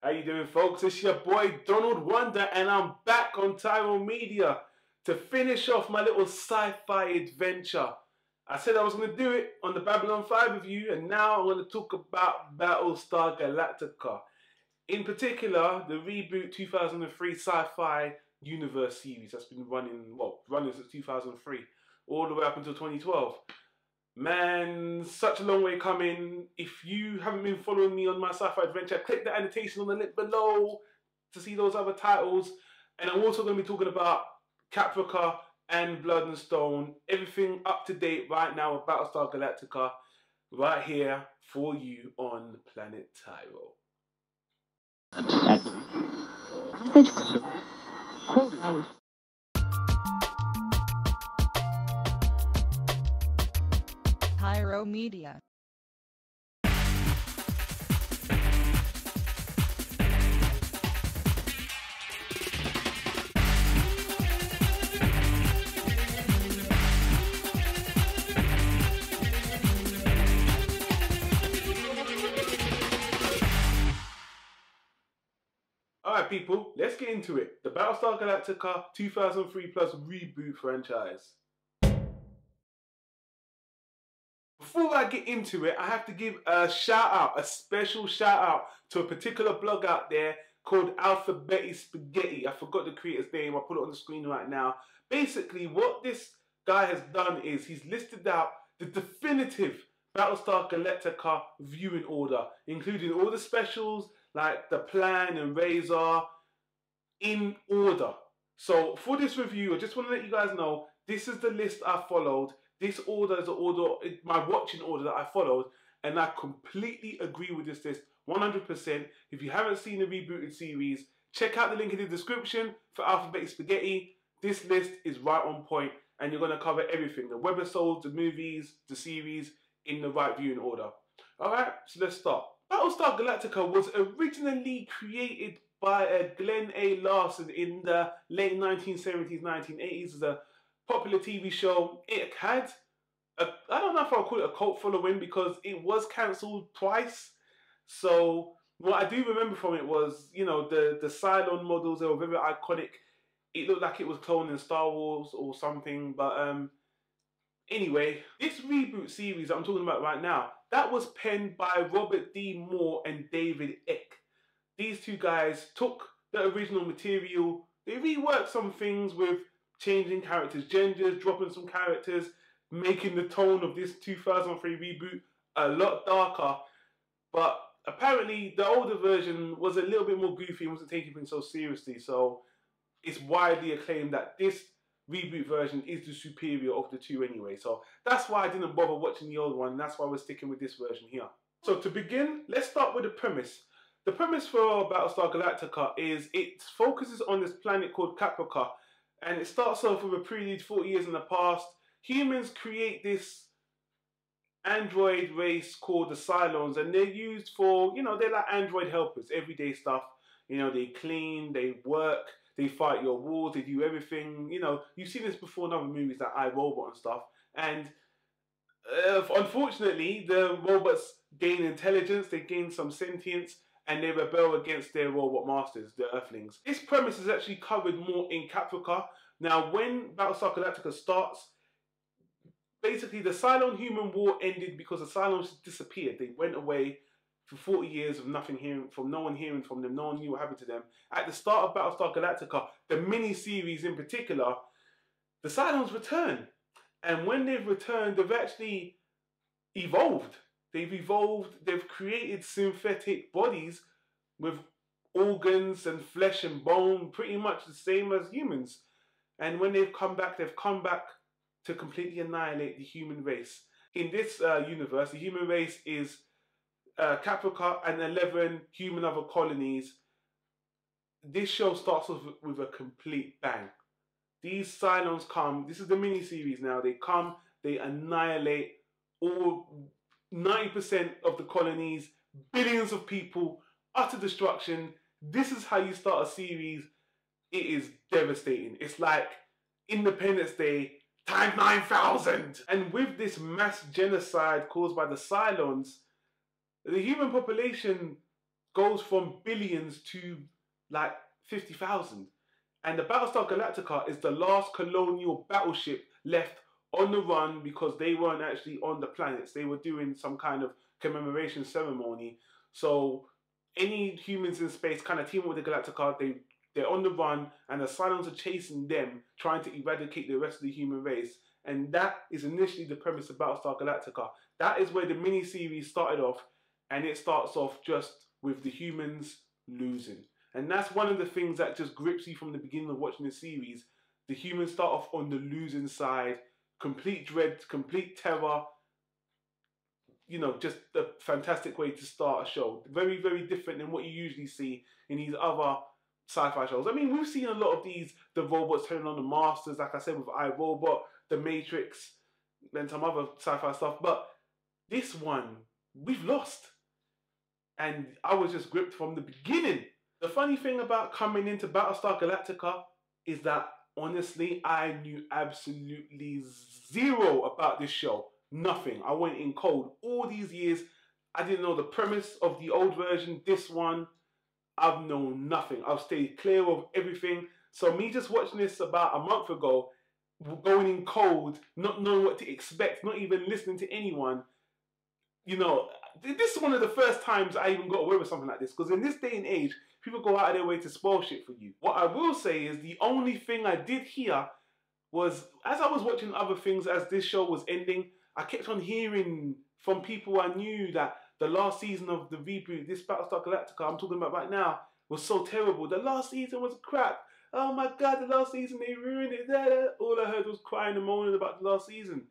How you doing, folks? It's your boy Donald Wonder, and I'm back on Tyro Media to finish off my little sci-fi adventure. I said I was going to do it on the Babylon 5 review, and now I'm going to talk about Battlestar Galactica. In particular, the reboot 2003 sci-fi universe series that's been running since 2003, all the way up until 2012. Man, such a long way coming. If you haven't been following me on my sci-fi adventure, click the annotation on the link below to see those other titles. And I'm also going to be talking about Caprica and Blood and Stone. Everything up to date right now with Battlestar Galactica right here for you on Planet Tyro. Tyro Media. Alright people, let's get into it. The Battlestar Galactica 2003 plus reboot franchise. Before I get into it, I have to give a shout out, a special shout out to a particular blog out there called Alphabeti Spaghetti. I forgot the creator's name, I'll put it on the screen right now. Basically, what this guy has done is he's listed out the definitive Battlestar Galactica viewing order, including all the specials like the Plan and Razor in order. So for this review, I just want to let you guys know, this is the list I followed. This order is the order, my watching order that I followed, and I completely agree with this list 100%. If you haven't seen the rebooted series, check out the link in the description for Alphabeti Spaghetti. This list is right on point, and you're going to cover everything. The webisodes, the movies, the series, in the right viewing order. Alright, so let's start. Battlestar Galactica was originally created by Glenn A. Larson in the late 1970s, 1980s as a popular TV show. It had, I don't know if I'll call it a cult following because it was cancelled twice. So what I do remember from it was, you know, the Cylon models, they were very iconic. It looked like it was cloning Star Wars or something, but anyway, this reboot series that I'm talking about right now, that was penned by Robert D. Moore and David Eck. These two guys took the original material, they reworked some things with changing characters' genders, dropping some characters, making the tone of this 2003 reboot a lot darker. But apparently the older version was a little bit more goofy and wasn't taking things so seriously. So it's widely acclaimed that this reboot version is the superior of the two anyway. So that's why I didn't bother watching the old one. And that's why we're sticking with this version here. So to begin, let's start with the premise. The premise for Battlestar Galactica is it focuses on this planet called Caprica. And it starts off with a prelude 40 years in the past. Humans create this android race called the Cylons, and they're used for, you know, they're like android helpers, everyday stuff. You know, they clean, they work, they fight your wars, they do everything. You know, you've seen this before in other movies like I, Robot and stuff. And unfortunately, the robots gain intelligence, they gain some sentience, and they rebel against their robot masters, the Earthlings. This premise is actually covered more in Caprica. Now, when Battlestar Galactica starts, basically the Cylon-Human War ended because the Cylons disappeared. They went away for 40 years of nothing hearing from, no one hearing from them, no one knew what happened to them. At the start of Battlestar Galactica, the mini-series in particular, the Cylons return. And when they've returned, they've actually evolved. They've evolved, they've created synthetic bodies with organs and flesh and bone, pretty much the same as humans. And when they've come back to completely annihilate the human race. In this universe, the human race is Caprica and 11 human other colonies. This show starts off with a complete bang. These Cylons come, this is the mini-series now, they come, they annihilate all 90% of the colonies, billions of people, utter destruction. This is how you start a series. It is devastating. It's like Independence Day times 9,000. And with this mass genocide caused by the Cylons, the human population goes from billions to like 50,000. And the Battlestar Galactica is the last colonial battleship left on the run because they weren't actually on the planets. They were doing some kind of commemoration ceremony. So any humans in space kind of team up with the Galactica, they're on the run, and the Cylons are chasing them, trying to eradicate the rest of the human race. And that is initially the premise of Battlestar Galactica. That is where the mini-series started off, and it starts off just with the humans losing. And that's one of the things that just grips you from the beginning of watching the series. The humans start off on the losing side, complete dread, complete terror. You know, just a fantastic way to start a show. Very, very different than what you usually see in these other sci-fi shows. I mean, we've seen a lot of these, the robots turning on the masters, like I said, with iRobot, The Matrix, and some other sci-fi stuff. But this one, we've lost. And I was just gripped from the beginning. The funny thing about coming into Battlestar Galactica is that, honestly, I knew absolutely zero about this show. Nothing. I went in cold. All these years, I didn't know the premise of the old version. This one, I've known nothing. I've stayed clear of everything. So me just watching this about a month ago, going in cold, not knowing what to expect, not even listening to anyone, you know, this is one of the first times I even got away with something like this. Because in this day and age, people go out of their way to spoil shit for you. What I will say is the only thing I did hear was, as I was watching other things as this show was ending, I kept on hearing from people I knew that the last season of the reboot, this Battlestar Galactica I'm talking about right now, was so terrible. The last season was crap. Oh my God, the last season, they ruined it. All I heard was crying and moaning about the last season.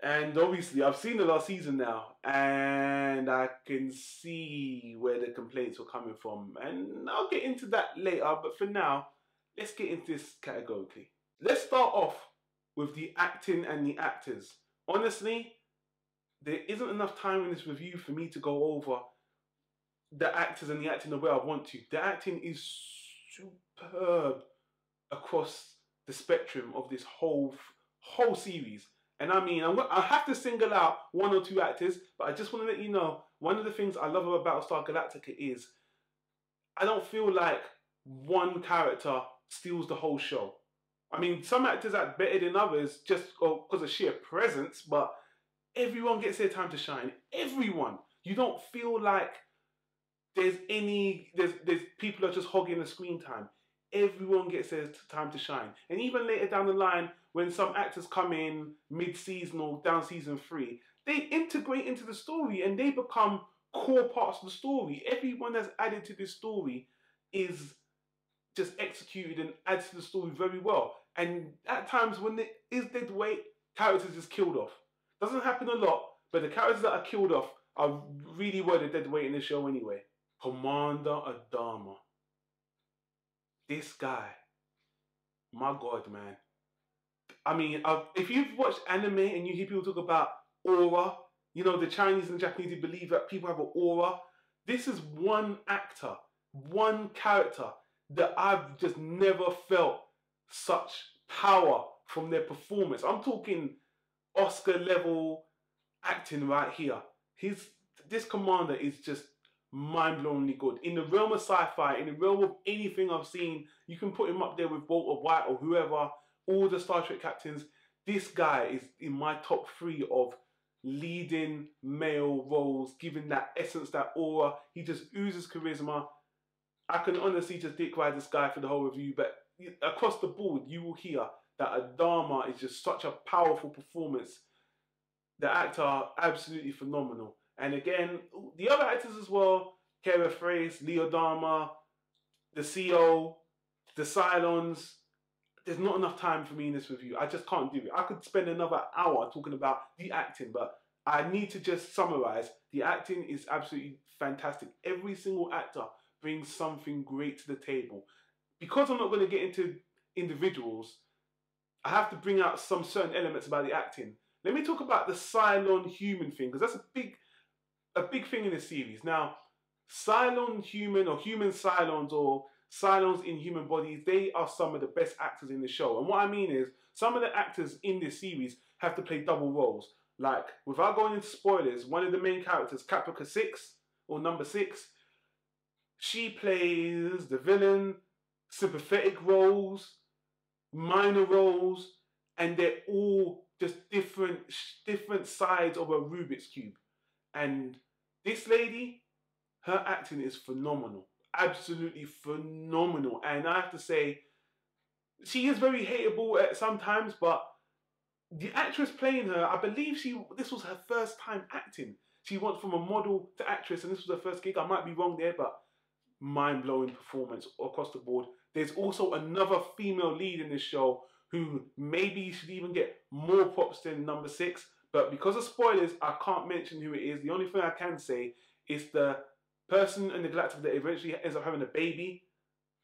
And obviously, I've seen the last season now, and I can see where the complaints were coming from. And I'll get into that later, but for now, let's get into this categorically. Let's start off with the acting and the actors. Honestly, there isn't enough time in this review for me to go over the actors and the acting the way I want to. The acting is superb across the spectrum of this whole series. And I mean, I have to single out one or two actors, but I just want to let you know, one of the things I love about Battlestar Galactica is I don't feel like one character steals the whole show. I mean, some actors are better than others just because of sheer presence, but everyone gets their time to shine. Everyone. You don't feel like there's people that are just hogging the screen time. Everyone gets their time to shine. And even later down the line, when some actors come in mid-season or down season 3, they integrate into the story and they become core parts of the story. Everyone that's added to this story is just executed and adds to the story very well. And at times when there is dead weight, characters just killed off. Doesn't happen a lot, but the characters that are killed off are really worth the dead weight in the show anyway. Commander Dharma. This guy, my God, man. I mean, if you've watched anime and you hear people talk about aura, you know, the Chinese and Japanese believe that people have an aura. This is one actor, one character that I've just never felt such power from their performance. I'm talking Oscar level acting right here. This commander is just mind-blowingly good. In the realm of sci-fi, in the realm of anything I've seen, you can put him up there with Walter White or whoever, all the Star Trek captains. This guy is in my top 3 of leading male roles, giving that essence, that aura. He just oozes charisma. I can honestly just dick ride this guy for the whole review, but across the board, you will hear that Dharma is just such a powerful performance. The actor are absolutely phenomenal. And again, the other actors as well, Kara Frace, Leo Dharma, the CO, the Cylons. There's not enough time for me in this review. I just can't do it. I could spend another hour talking about the acting, but I need to just summarize. The acting is absolutely fantastic. Every single actor brings something great to the table. Because I'm not going to get into individuals, I have to bring out some certain elements about the acting. Let me talk about the Cylon human thing, because that's a big thing in this series. Now, Cylon human or human Cylons or Cylons in human bodies, they are some of the best actors in the show. And what I mean is, some of the actors in this series have to play double roles. Like, without going into spoilers, one of the main characters, Caprica 6 or number 6, She plays the villain, sympathetic roles, minor roles, and they're all just different sides of a Rubik's cube. And this lady, her acting is phenomenal, absolutely phenomenal. And I have to say, she is very hateable at sometimes, but the actress playing her, I believe this was her first time acting. She went from a model to actress, and this was her first gig. I might be wrong there, but mind-blowing performance across the board. There's also another female lead in this show who maybe should even get more props than number 6, but because of spoilers, I can't mention who it is. The only thing I can say is the person in the Galactica that eventually ends up having a baby.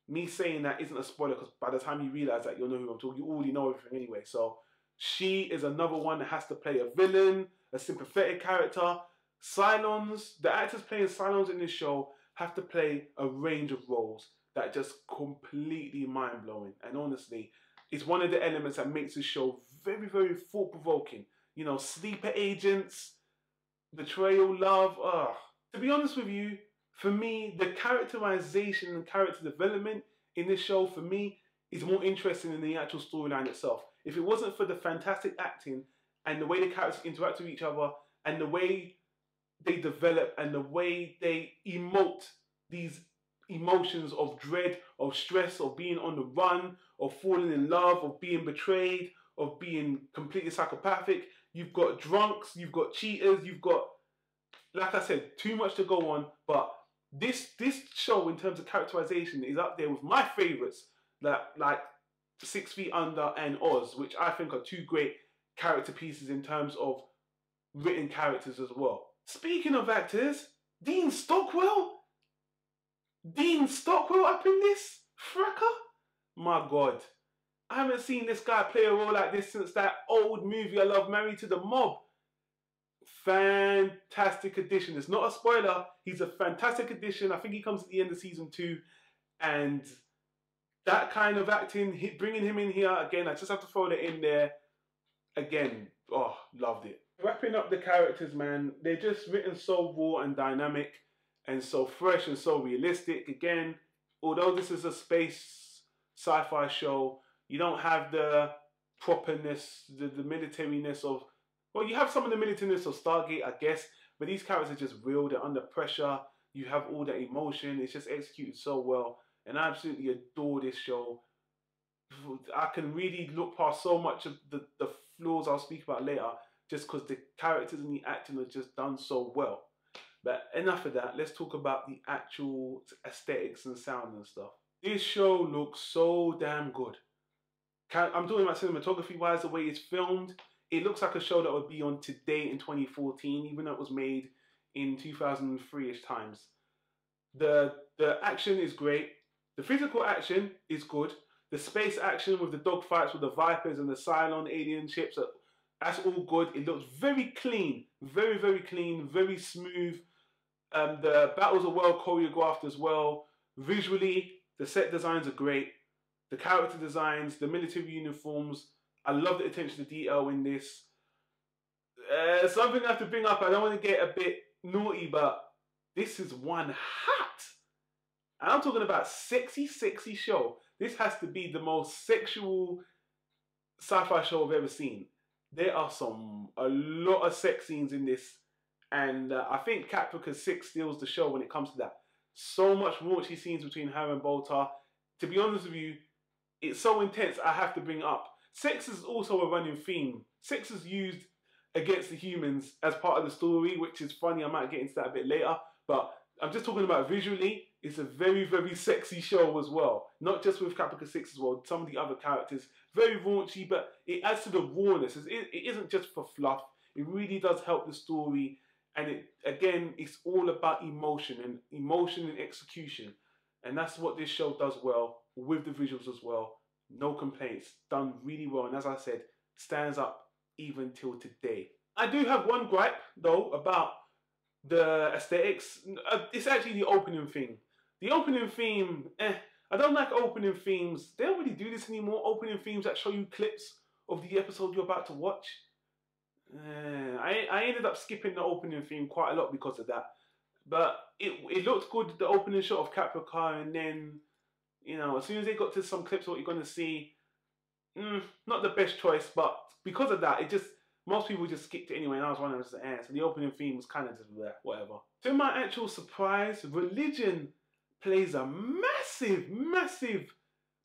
Me saying that isn't a spoiler because by the time you realize that, you'll know who I'm talking. You already know everything anyway. So she is another one that has to play a villain, a sympathetic character. Cylons, the actors playing Cylons in this show have to play a range of roles that just completely mind-blowing. And honestly, it's one of the elements that makes this show very, very thought-provoking. You know, sleeper agents, betrayal, love. To be honest with you, for me, the characterization and character development in this show, for me, is more interesting than the actual storyline itself. If it wasn't for the fantastic acting and the way the characters interact with each other and the way they develop and the way they emote these emotions of dread, of stress, of being on the run, of falling in love, of being betrayed, of being completely psychopathic. You've got drunks, you've got cheaters, you've got, like I said, too much to go on. But this show, in terms of characterization, is up there with my favorites, like 6 Feet Under and Oz, which I think are two great character pieces in terms of written characters as well. Speaking of actors, Dean Stockwell? Dean Stockwell up in this? Fracker? My God. I haven't seen this guy play a role like this since that old movie I love, Married to the Mob. Fantastic addition. It's not a spoiler. He's a fantastic addition. I think he comes at the end of season 2. And that kind of acting, bringing him in here, again, I just have to throw that in there. Again, oh, loved it. Wrapping up the characters, man, they're just written so raw and dynamic and so fresh and so realistic. Again, although this is a space sci-fi show, you don't have the properness, the militariness of, well, you have some of the militariness of Stargate, I guess, but these characters are just real. They're under pressure. You have all that emotion. It's just executed so well, and I absolutely adore this show. I can really look past so much of the flaws I'll speak about later, just because the characters and the acting are just done so well. But enough of that. Let's talk about the actual aesthetics and sound and stuff. This show looks so damn good. I'm talking about cinematography wise, the way it's filmed. It looks like a show that would be on today in 2014, even though it was made in 2003-ish times. The action is great. The physical action is good. The space action with the dogfights with the Vipers and the Cylon alien ships, that's all good. It looks very clean, very, very clean, very smooth. The battles are well choreographed as well. Visually, the set designs are great. The character designs, the military uniforms, I love the attention to detail in this. Something I have to bring up, I don't want to get a bit naughty, but this is one hot. And I'm talking about sexy, sexy show. This has to be the most sexual sci-fi show I've ever seen. There are a lot of sex scenes in this. And I think Caprica 6 steals the show when it comes to that. So much raunchy scenes between her and Boltar. To be honest with you, it's so intense I have to bring it up. Sex is also a running theme. Sex is used against the humans as part of the story, which is funny. I might get into that a bit later. But I'm just talking about visually. It's a very, very sexy show as well. Not just with Caprica 6 as well. Some of the other characters, very raunchy, but it adds to the rawness. It isn't just for fluff. It really does help the story. And again, it's all about emotion and execution. And that's what this show does well, with the visuals as well. No complaints. Done really well. And as I said, stands up even till today. I do have one gripe, though, about the aesthetics. It's actually the opening theme. The opening theme, I don't like opening themes. They don't really do this anymore. Opening themes that show you clips of the episode you're about to watch. I ended up skipping the opening theme quite a lot because of that. But it looked good, the opening shot of Caprica, and then, you know, as soon as they got to some clips, what you're going to see, not the best choice, but because of that, most people just skipped it anyway, and I was one of them, so the opening theme was kind of just whatever. To my actual surprise, religion plays a massive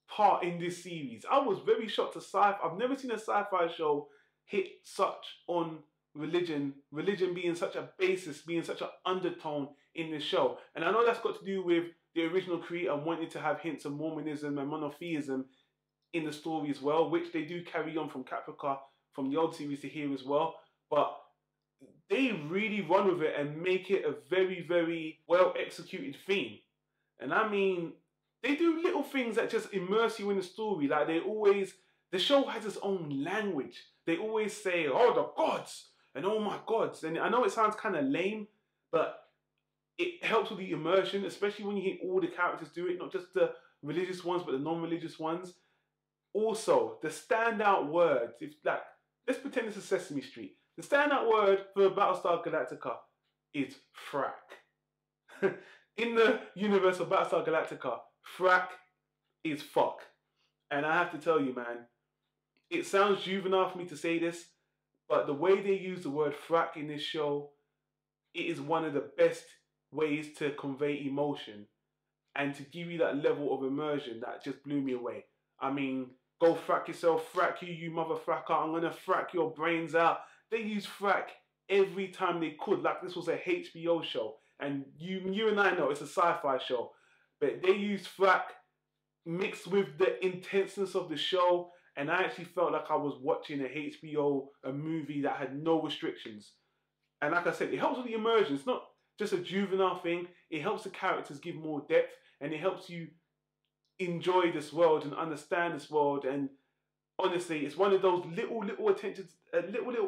part in this series. I was very shocked to sci-fi. I've never seen a sci-fi show hit such on religion being such a basis, being such an undertone in the show. And I know that's got to do with the original creator wanting to have hints of Mormonism and monotheism in the story as well, which they do carry on from Caprica, from the old series to here as well. But they really run with it and make it a very well executed theme. And I mean, they do little things that just immerse you in the story. Like the show has its own language. They always say, oh, the gods, and oh my gods. And I know it sounds kind of lame, but it helps with the immersion, especially when you hear all the characters do it, not just the religious ones, but the non-religious ones. Also, the standout words, let's pretend this is Sesame Street. The standout word for Battlestar Galactica is Frak. In the universe of Battlestar Galactica, Frak is fuck. And I have to tell you, man, it sounds juvenile for me to say this, but the way they use the word Frak in this show, it is one of the best ways to convey emotion and to give you that level of immersion that just blew me away. I mean, go frack yourself, frack you mother fracker, I'm gonna frack your brains out. They use Frak every time they could, like this was a HBO show. And you and I know it's a sci-fi show, but they used Frak mixed with the intenseness of the show, and I actually felt like I was watching a movie that had no restrictions. And like I said, it helps with the immersion. It's not just a juvenile thing. It helps the characters give more depth, and it helps you enjoy this world and understand this world. And honestly, it's one of those little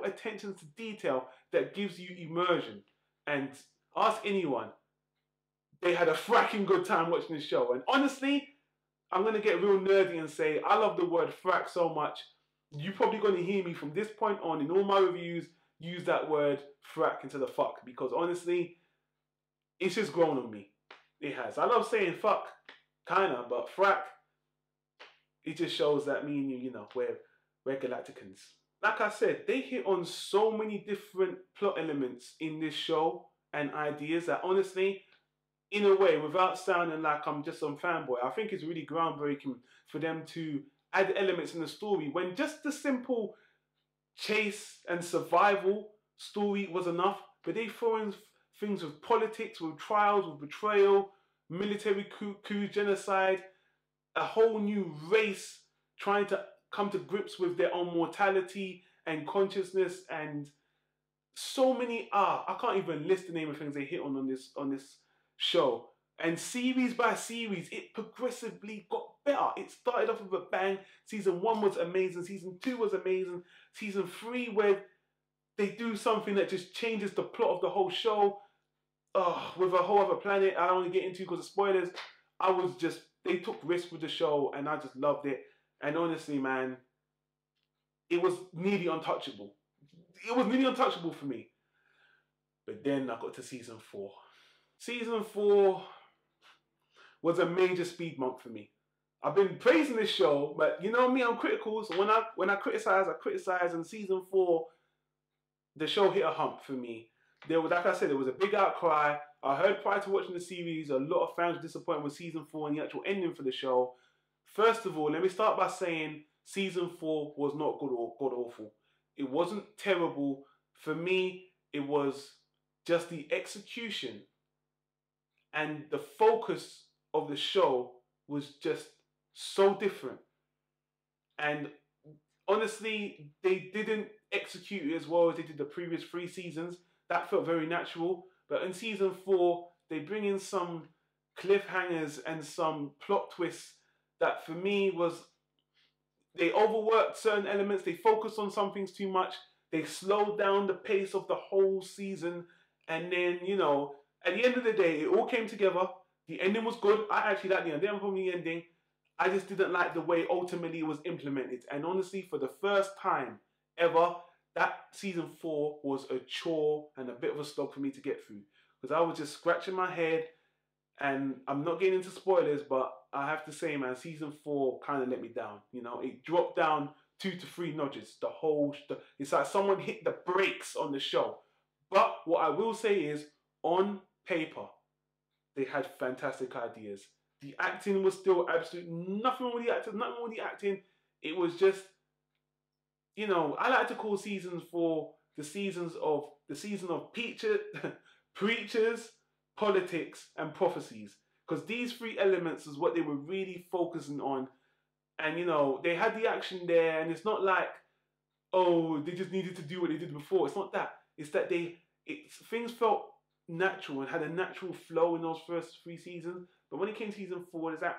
attentions to detail that gives you immersion. And ask anyone, they had a fracking good time watching this show. And honestly, I'm going to get real nerdy and say, I love the word frack so much. You're probably going to hear me from this point on in all my reviews use that word frack into the fuck. Because honestly, it's just grown on me. It has. I love saying fuck, kind of, but frack, it just shows that me and you know, we're Galacticans. Like I said, they hit on so many different plot elements in this show and ideas that honestly, in a way, without sounding like I'm just some fanboy, I think it's really groundbreaking for them to add elements in the story when just the simple chase and survival story was enough. But they throw in things with politics, with trials, with betrayal, military coup, genocide, a whole new race trying to come to grips with their own mortality and consciousness, and so many I can't even list the name of things they hit on this show. And series by series, it progressively got better. It started off with a bang. Season 1 was amazing. Season 2 was amazing. Season 3, where they do something that just changes the plot of the whole show. With a whole other planet I don't want to get into because of spoilers. They took risks with the show, and I just loved it. And honestly, man, it was nearly untouchable. It was nearly untouchable for me. But then I got to season 4. Season 4 was a major speed bump for me. I've been praising this show, but you know me, I'm critical. So when I criticize, and season 4, the show hit a hump for me. Like I said, there was a big outcry. I heard prior to watching the series, a lot of fans were disappointed with season 4 and the actual ending for the show. First of all, let me start by saying season 4 was not god awful. It wasn't terrible. For me, it was just the execution and the focus of the show was just so different. And honestly, they didn't execute it as well as they did the previous 3 seasons. That felt very natural. But in season 4, they bring in some cliffhangers and some plot twists that for me they overworked certain elements. They focused on some things too much. They slowed down the pace of the whole season. And then, you know, at the end of the day, it all came together. The ending was good. I actually liked the ending. I didn't have the ending. I just didn't like the way ultimately it was implemented. And honestly, for the first time ever, that season 4 was a chore and a bit of a slog for me to get through. because I was just scratching my head, and I'm not getting into spoilers, but I have to say, man, season 4 kind of let me down. You know, it dropped down 2 to 3 notches. It's like someone hit the brakes on the show. But what I will say is, on paper, they had fantastic ideas. The acting was still absolutely nothing wrong with the actors, nothing wrong with the acting. It was just, you know, I like to call season 4 the season of preachers, politics, and prophecies. Because these 3 elements is what they were really focusing on. And, you know, they had the action there, and it's not like, oh, they just needed to do what they did before. It's not that. It's that things felt natural and had a natural flow in those first 3 seasons. But when it came to season 4, it's like,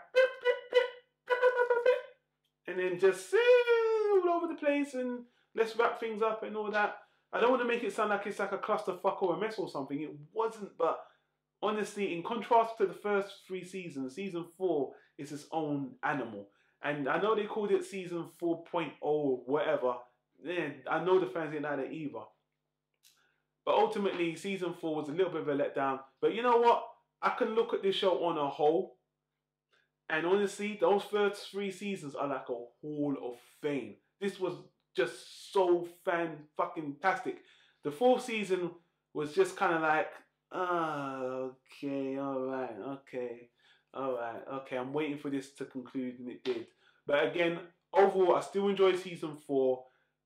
and then just all over the place, and let's wrap things up and all that. I don't want to make it sound like it's like a clusterfuck or a mess or something. It wasn't, but honestly, in contrast to the first 3 seasons, season 4 is its own animal. And I know they called it season 4.0 or whatever. Yeah, I know the fans didn't like it either. But ultimately, season 4 was a little bit of a letdown. But you know what? I can look at this show on a whole. And honestly, those first 3 seasons are like a hall of fame. This was just so fan-fucking-tastic. The 4th season was just kind of like, okay, alright, okay, I'm waiting for this to conclude, and it did. But again, overall, I still enjoyed season 4.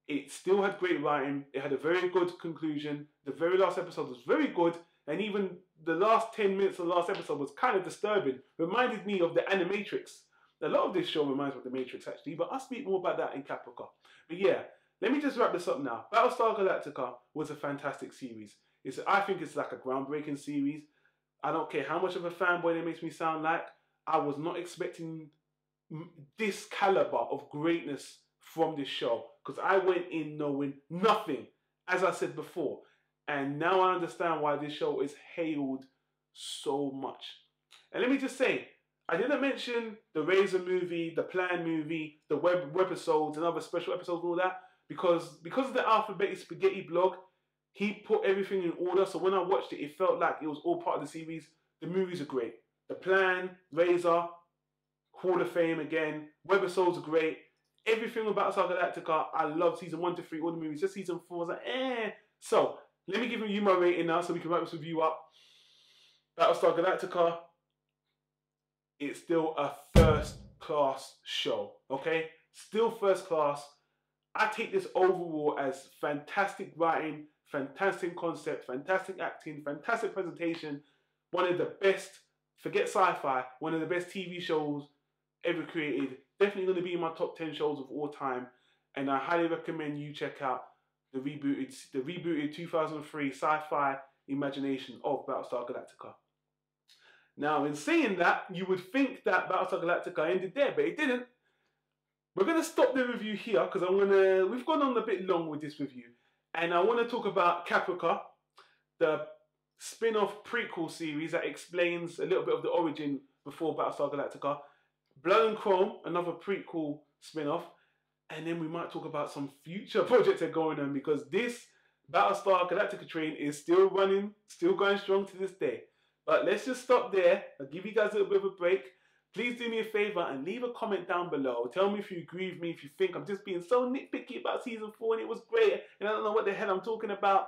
It still had great writing. It had a very good conclusion. The very last episode was very good, and even the last 10 minutes of the last episode was kind of disturbing. Reminded me of the Animatrix. A lot of this show reminds me of the Matrix, actually, but I'll speak more about that in Caprica. But yeah, let me just wrap this up now. Battlestar Galactica was a fantastic series. I think it's like a groundbreaking series. I don't care how much of a fanboy it makes me sound like. I was not expecting this caliber of greatness from this show, because I went in knowing nothing, as I said before. And now I understand why this show is hailed so much. And let me just say, I didn't mention the Razor movie, the Plan movie, the webisodes and other special episodes and all that, because of the Alphabet Spaghetti blog, he put everything in order. So when I watched it, it felt like it was all part of the series. The movies are great. The Plan, Razor, Hall of Fame again, webisodes are great. Everything about Battlestar Galactica, I love season 1 to 3, all the movies. Just season 4 was like, eh. So, let me give you my rating now so we can wrap this review up. Battlestar Galactica, it's still a first-class show, okay? Still first class. I take this overall as fantastic writing, fantastic concept, fantastic acting, fantastic presentation. One of the best, forget sci-fi, one of the best TV shows ever created. Definitely going to be in my top 10 shows of all time. And I highly recommend you check out the rebooted 2003 sci-fi imagination of Battlestar Galactica. Now, in saying that, you would think that Battlestar Galactica ended there, but it didn't. We're going to stop the review here because we've gone on a bit long with this review. And I want to talk about Caprica, the spin-off prequel series that explains a little bit of the origin before Battlestar Galactica. Blood and Chrome, another prequel spin-off. And then we might talk about some future projects that are going on, because this Battlestar Galactica train is still running, still going strong to this day. But let's just stop there. I'll give you guys a little bit of a break. Please do me a favour and leave a comment down below. Tell me if you agree with me, if you think I'm just being so nitpicky about season 4 and it was great and I don't know what the hell I'm talking about.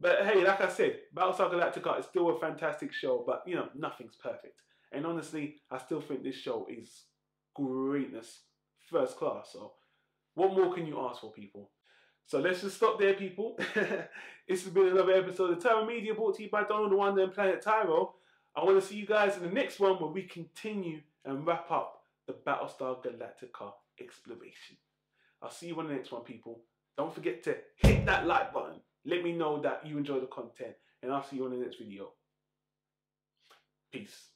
But hey, like I said, Battlestar Galactica is still a fantastic show, but you know, nothing's perfect. And honestly, I still think this show is greatness, first class. So what more can you ask for, people? So let's just stop there, people. This has been another episode of Tyro Media, brought to you by Donald the Wonder and Planet Tyro. I want to see you guys in the next one where we continue and wrap up the Battlestar Galactica exploration. I'll see you on the next one, people. Don't forget to hit that like button. Let me know that you enjoy the content. And I'll see you on the next video. Peace.